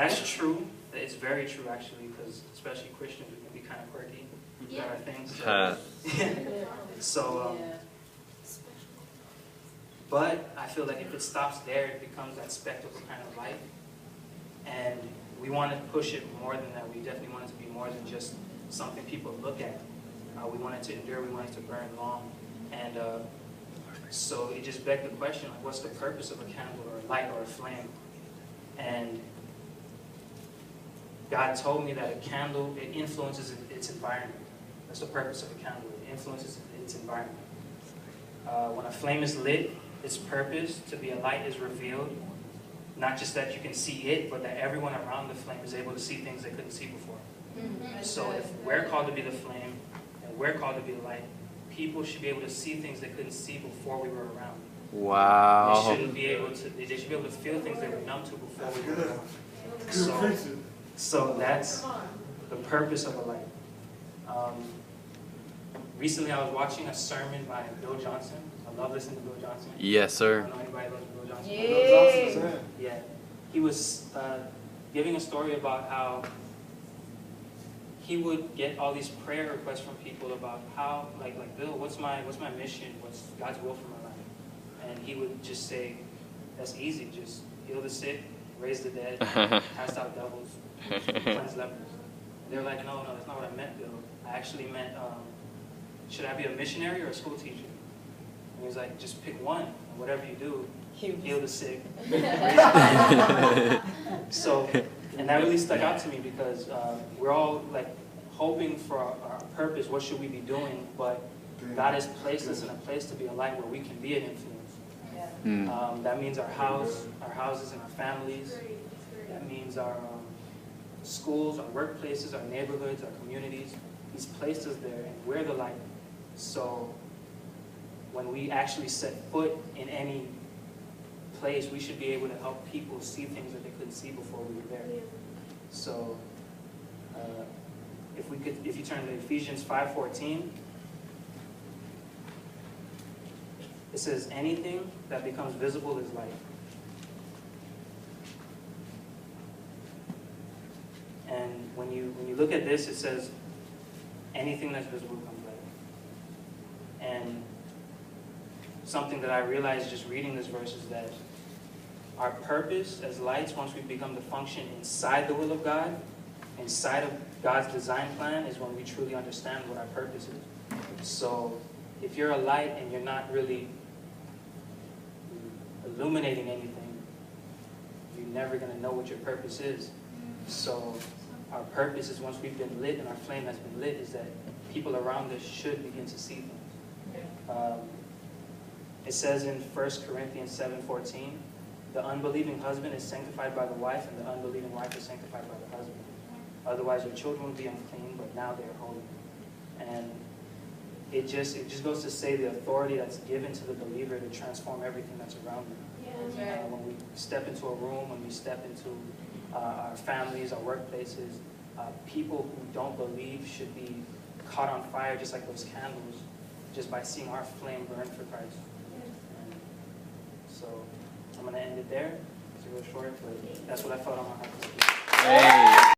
That's true. It's very true, actually, because especially Christians, we can be kind of quirky. We've got our things. So, but I feel like if it stops there, it becomes that spectacle kind of light. And we want to push it more than that. We definitely want it to be more than just something people look at. We want it to endure. We want it to burn long. And so it just begged the question, like, what's the purpose of a candle or a light or a flame? And God told me that a candle, it influences its environment. That's the purpose of a candle. It influences its environment. When a flame is lit, its purpose to be a light is revealed. Not just that you can see it, but that everyone around the flame is able to see things they couldn't see before. So if we're called to be the flame, and we're called to be the light, people should be able to see things they couldn't see before we were around. Wow. They shouldn't be able to, they should be able to feel things they were numb to before we were around. So that's the purpose of a light. Recently I was watching a sermon by Bill Johnson. I love listening to Bill Johnson. Yes, sir. I don't know anybody loves Bill Johnson. Yeah. Yeah. He was giving a story about how he would get all these prayer requests from people about how, like Bill, what's my mission? What's God's will for my life? And he would just say, that's easy. Just heal the sick, raise the dead, cast out devils, cleanse lepers. And they're like, no, that's not what I meant, Bill. I actually meant, should I be a missionary or a school teacher? And he was like, just pick one, and whatever you do, heal the sick. So, and that really stuck out to me because we're all like hoping for our purpose. What should we be doing? But God has placed us in a place to be a light where we can be an influence. That means our houses and our families. That means our schools, our workplaces, our neighborhoods, our communities. He's placed us there, and we're the light. So when we actually set foot in any place, we should be able to help people see things that they couldn't see before we were there. So if you turn to Ephesians 5:14, it says, anything that becomes visible is light. And when you look at this, it says, anything that's visible becomes light. And something that I realized just reading this verse is that our purpose as lights, once we become to function inside the will of God, inside of God's design plan, is when we truly understand what our purpose is. So if you're a light and you're not really illuminating anything, you're never going to know what your purpose is. So our purpose is, once we've been lit and our flame has been lit, is that people around us should begin to see things. It says in 1 Corinthians 7:14, the unbelieving husband is sanctified by the wife, and the unbelieving wife is sanctified by the husband. Otherwise your children will be unclean, but now they are holy. And it just goes to say the authority that's given to the believer to transform everything that's around them. When we step into a room, when we step into our families, our workplaces, people who don't believe should be caught on fire just like those candles, just by seeing our flame burn for Christ. And so I'm going to end it there. It's real short, but that's what I felt on my heart. Hey.